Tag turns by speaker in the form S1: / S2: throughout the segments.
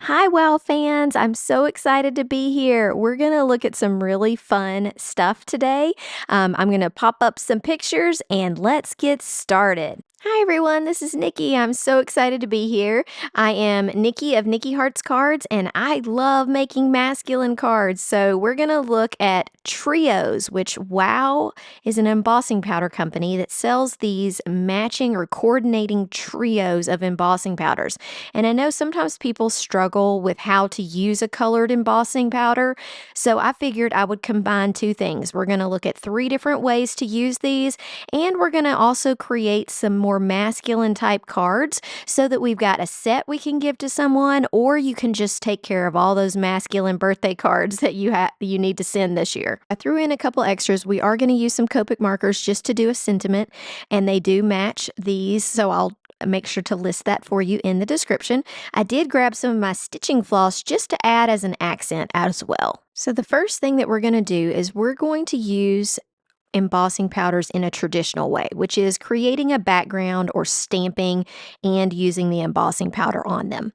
S1: Hi, WoW fans. I'm so excited to be here. We're going to look at some really fun stuff today. I'm going to pop up some pictures and let's get started. Hi, everyone. This is Nikki. I'm so excited to be here. I am Nikki of Nikki Hearts Cards, and I love making masculine cards. So we're going to look at trios, which WoW is an embossing powder company that sells these matching or coordinating trios of embossing powders. And I know sometimes people struggle with how to use a colored embossing powder, so I figured I would combine two things. We're going to look at 3 different ways to use these, and we're going to also create some more masculine type cards so that we've got a set we can give to someone, or you can just take care of all those masculine birthday cards that you need to send this year. I threw in a couple extras. We are going to use some Copic markers just to do a sentiment, and they do match these, so I'll make sure to list that for you in the description. I did grab some of my stitching floss just to add as an accent as well. So the first thing that we're going to do is we're going to use embossing powders in a traditional way, which is creating a background or stamping and using the embossing powder on them.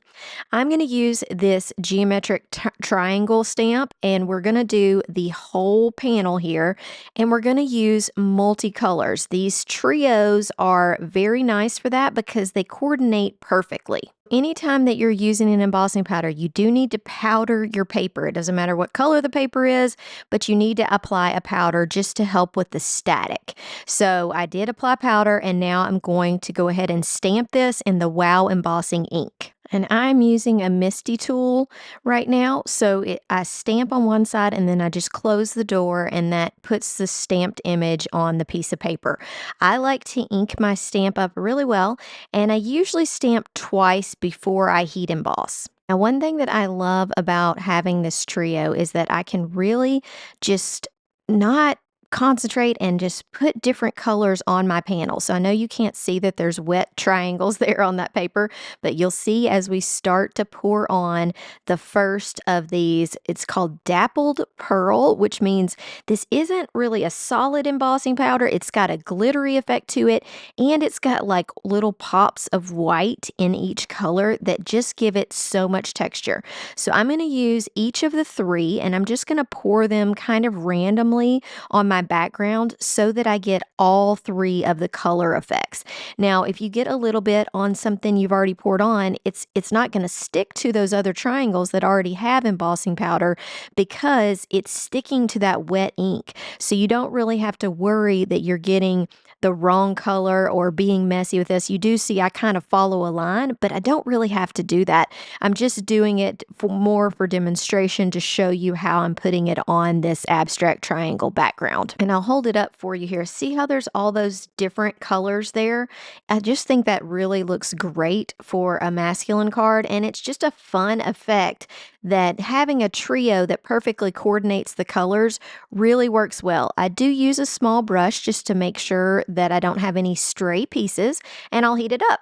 S1: I'm going to use this geometric triangle stamp, and we're going to do the whole panel here, and we're going to use multicolors. These trios are very nice for that because they coordinate perfectly. Anytime that you're using an embossing powder, you do need to powder your paper. It doesn't matter what color the paper is, but you need to apply a powder just to help with the static. So I did apply powder, and now I'm going to go ahead and stamp this in the WOW embossing ink. And I'm using a Misty tool right now, so I stamp on one side and then I just close the door, and that puts the stamped image on the piece of paper. I like to ink my stamp up really well, and I usually stamp twice before I heat emboss. Now, one thing that I love about having this trio is that I can really just not concentrate and just put different colors on my panel. So I know you can't see that there's wet triangles there on that paper, but you'll see as we start to pour on the first of these. It's called Dappled Pearl, which means this isn't really a solid embossing powder. It's got a glittery effect to it, and it's got like little pops of white in each color that just give it so much texture. So I'm going to use each of the 3, and I'm just going to pour them kind of randomly on my background so that I get all 3 of the color effects. Now, if you get a little bit on something you've already poured on, it's not going to stick to those other triangles that already have embossing powder because it's sticking to that wet ink. So you don't really have to worry that you're getting the wrong color or being messy with this. You do see I kind of follow a line, but I don't really have to do that. I'm just doing it more for demonstration to show you how I'm putting it on this abstract triangle background. And I'll hold it up for you here. See how there's all those different colors there? I just think that really looks great for a masculine card, and it's just a fun effect that having a trio that perfectly coordinates the colors really works well. I do use a small brush just to make sure that I don't have any stray pieces, and I'll heat it up.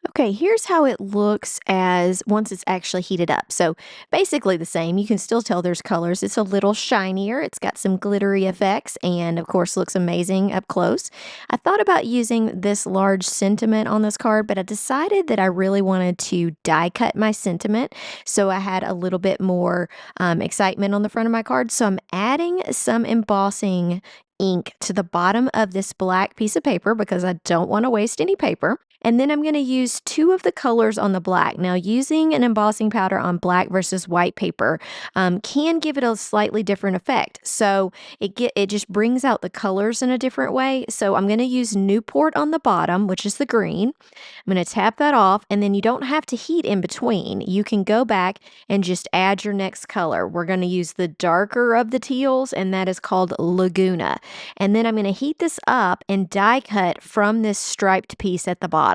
S1: Okay, here's how it looks as once it's actually heated up. So basically the same. You can still tell there's colors. It's a little shinier. It's got some glittery effects, and of course looks amazing up close. I thought about using this large sentiment on this card, but I decided that I really wanted to die cut my sentiment, so I had a little bit more excitement on the front of my card. So I'm adding some embossing ink to the bottom of this black piece of paper because I don't want to waste any paper. And then I'm going to use 2 of the colors on the black. Now, using an embossing powder on black versus white paper can give it a slightly different effect. So it just brings out the colors in a different way. So I'm going to use Newport on the bottom, which is the green. I'm going to tap that off, and then you don't have to heat in between. You can go back and just add your next color. We're going to use the darker of the teals, and that is called Laguna. And then I'm going to heat this up and die cut from this striped piece at the bottom.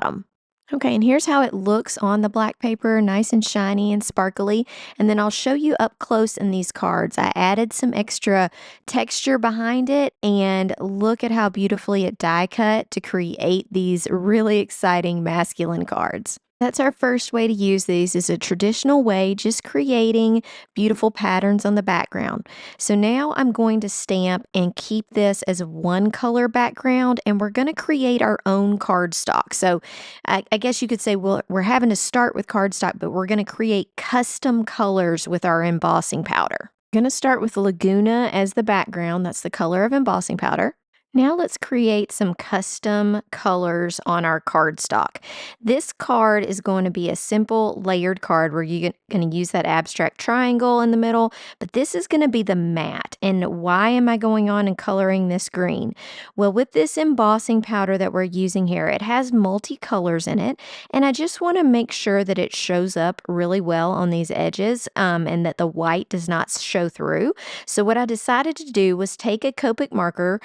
S1: Okay, and here's how it looks on the black paper, nice and shiny and sparkly. And then I'll show you up close in these cards. I added some extra texture behind it, and look at how beautifully it die cut to create these really exciting masculine cards. That's our first way to use these is a traditional way, just creating beautiful patterns on the background. So now I'm going to stamp and keep this as a one color background, and we're going to create our own cardstock. So I guess you could say, well, we're having to start with cardstock, but we're going to create custom colors with our embossing powder. I'm going to start with Laguna as the background. That's the color of embossing powder. Now let's create some custom colors on our cardstock. This card is going to be a simple layered card where you're going to use that abstract triangle in the middle, but this is going to be the matte. And why am I going on and coloring this green? Well, with this embossing powder that we're using here, it has multicolors in it, and I just want to make sure that it shows up really well on these edges and that the white does not show through. So what I decided to do was take a Copic marker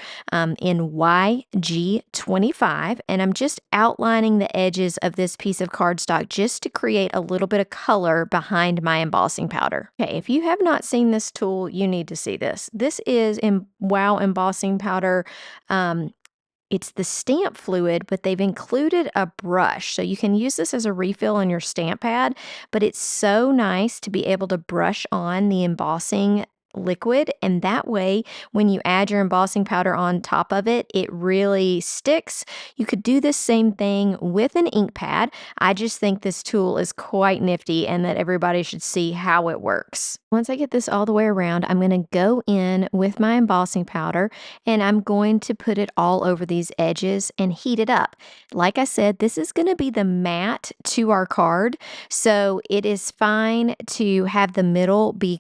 S1: in YG25, and I'm just outlining the edges of this piece of cardstock just to create a little bit of color behind my embossing powder. Okay, if you have not seen this tool, you need to see this. This is Wow Embossing Powder. It's the stamp fluid, but they've included a brush. So you can use this as a refill on your stamp pad, but it's so nice to be able to brush on the embossing liquid, and that way when you add your embossing powder on top of it, it really sticks. You could do the same thing with an ink pad. I just think this tool is quite nifty and that everybody should see how it works. Once I get this all the way around, I'm going to go in with my embossing powder and I'm going to put it all over these edges and heat it up. Like I said, this is going to be the matte to our card, so it is fine to have the middle be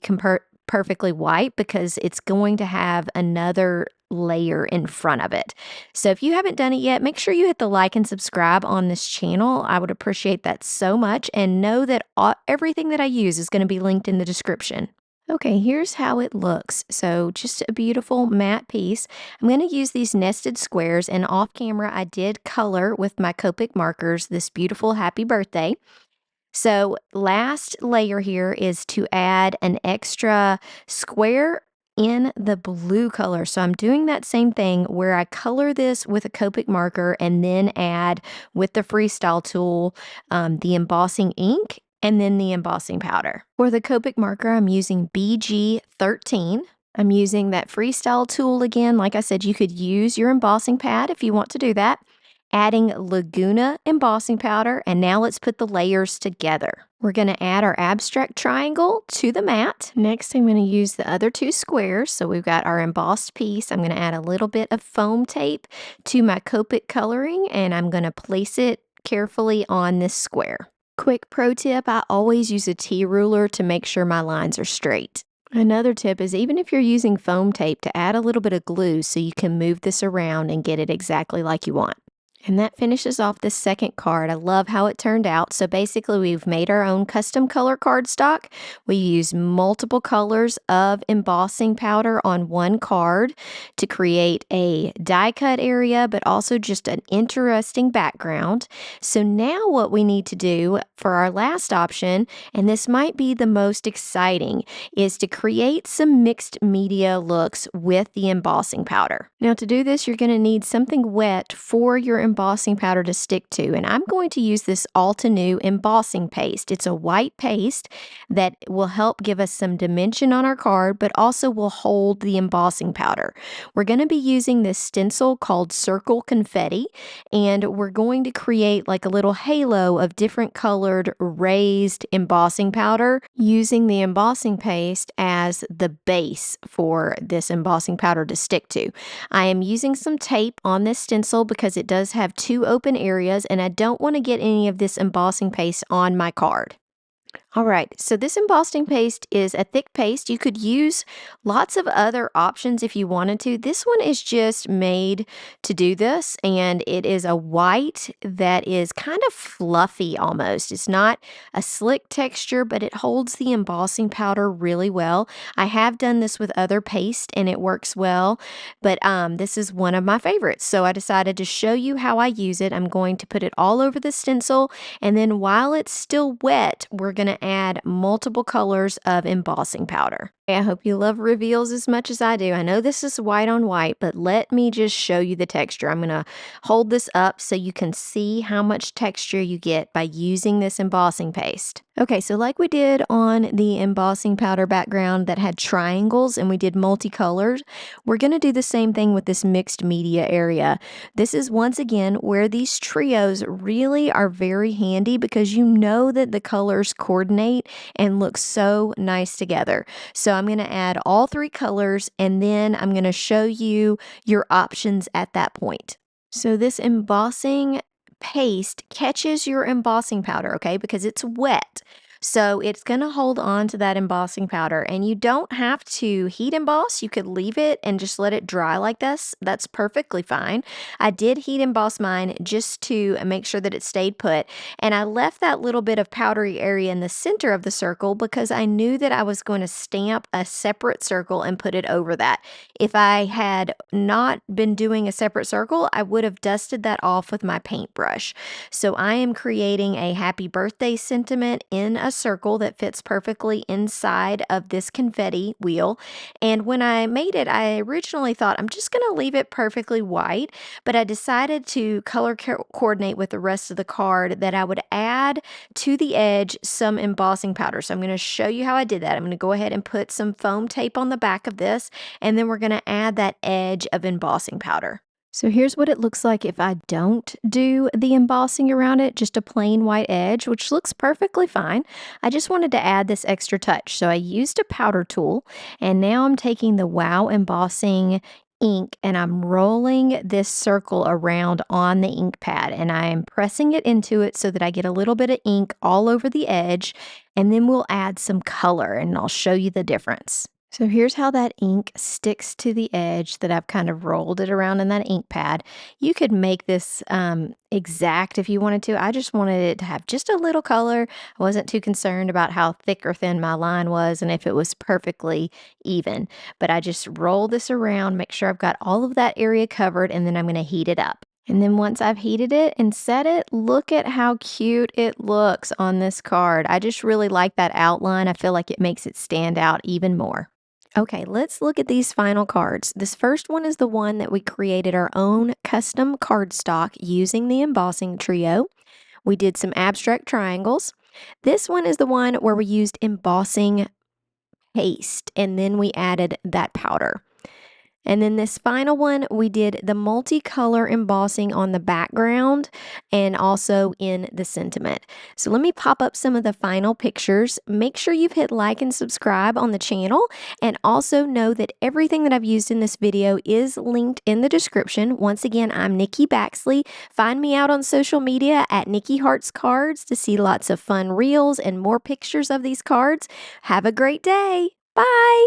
S1: perfectly white because it's going to have another layer in front of it. So if you haven't done it yet, make sure you hit the like and subscribe on this channel. I would appreciate that so much, and know that everything that I use is going to be linked in the description. Okay, here's how it looks. So just a beautiful matte piece. I'm going to use these nested squares, and off camera I did color with my Copic markers this beautiful happy birthday. So last layer here is to add an extra square in the blue color. So I'm doing that same thing where I color this with a Copic marker and then add with the Freestyle tool the embossing ink and then the embossing powder. For the Copic marker, I'm using BG13. I'm using that Freestyle tool again. Like I said, you could use your embossing pad if you want to do that. Adding Laguna embossing powder, and now let's put the layers together. We're going to add our abstract triangle to the mat. Next, I'm going to use the other two squares. So we've got our embossed piece. I'm going to add a little bit of foam tape to my Copic coloring, and I'm going to place it carefully on this square. Quick pro tip, I always use a T-ruler to make sure my lines are straight. Another tip is, even if you're using foam tape, to add a little bit of glue so you can move this around and get it exactly like you want. And that finishes off this second card. I love how it turned out. So basically, we've made our own custom color cardstock. We use multiple colors of embossing powder on one card to create a die cut area, but also just an interesting background. So now what we need to do for our last option, and this might be the most exciting, is to create some mixed media looks with the embossing powder. Now to do this, you're going to need something wet for your embossing powder to stick to, and I'm going to use this Altenew embossing paste. It's a white paste that will help give us some dimension on our card, but also will hold the embossing powder. We're going to be using this stencil called Circle Confetti, and we're going to create like a little halo of different colored raised embossing powder using the embossing paste as the base for this embossing powder to stick to. I am using some tape on this stencil because it does have two open areas, and I don't want to get any of this embossing paste on my card. All right, so this embossing paste is a thick paste. You could use lots of other options if you wanted to. This one is just made to do this, and it is a white that is kind of fluffy almost. It's not a slick texture, but it holds the embossing powder really well. I have done this with other paste, and it works well, but this is one of my favorites. So I decided to show you how I use it. I'm going to put it all over the stencil, and then while it's still wet, we're going to to add multiple colors of embossing powder. I hope you love reveals as much as I do. I know this is white on white, but let me just show you the texture. I'm going to hold this up so you can see how much texture you get by using this embossing paste. Okay, so like we did on the embossing powder background that had triangles and we did multicolored, we're going to do the same thing with this mixed media area. This is once again where these trios really are very handy because you know that the colors coordinate and look so nice together. So I'm going to add all 3 colors and then I'm going to show you your options at that point. So this embossing paste catches your embossing powder, okay, because it's wet. So it's going to hold on to that embossing powder, and you don't have to heat emboss. You could leave it and just let it dry like this. That's perfectly fine. I did heat emboss mine just to make sure that it stayed put, and I left that little bit of powdery area in the center of the circle because I knew that I was going to stamp a separate circle and put it over that. If I had not been doing a separate circle, I would have dusted that off with my paintbrush. So I am creating a happy birthday sentiment in a circle that fits perfectly inside of this confetti wheel. And when I made it, I originally thought I'm just going to leave it perfectly white, but I decided to color coordinate with the rest of the card that I would add to the edge some embossing powder. So I'm going to show you how I did that. I'm going to go ahead and put some foam tape on the back of this, and then we're going to add that edge of embossing powder. So here's what it looks like if I don't do the embossing around it, just a plain white edge, which looks perfectly fine. I just wanted to add this extra touch. So I used a powder tool, and now I'm taking the Wow Embossing ink and I'm rolling this circle around on the ink pad, and I'm pressing it into it so that I get a little bit of ink all over the edge, and then we'll add some color and I'll show you the difference. So here's how that ink sticks to the edge that I've kind of rolled it around in that ink pad. You could make this exact if you wanted to. I just wanted it to have just a little color. I wasn't too concerned about how thick or thin my line was and if it was perfectly even. But I just roll this around, make sure I've got all of that area covered, and then I'm going to heat it up. And then once I've heated it and set it, look at how cute it looks on this card. I just really like that outline. I feel like it makes it stand out even more. Okay, let's look at these final cards. This first one is the one that we created our own custom cardstock using the embossing trio. We did some abstract triangles. This one is the one where we used embossing paste and then we added that powder. And then this final one, we did the multicolor embossing on the background and also in the sentiment. So let me pop up some of the final pictures. Make sure you've hit like and subscribe on the channel, and also know that everything that I've used in this video is linked in the description. Once again, I'm Nikki Baxley. Find me out on social media at Nikki Hearts Cards to see lots of fun reels and more pictures of these cards. Have a great day. Bye.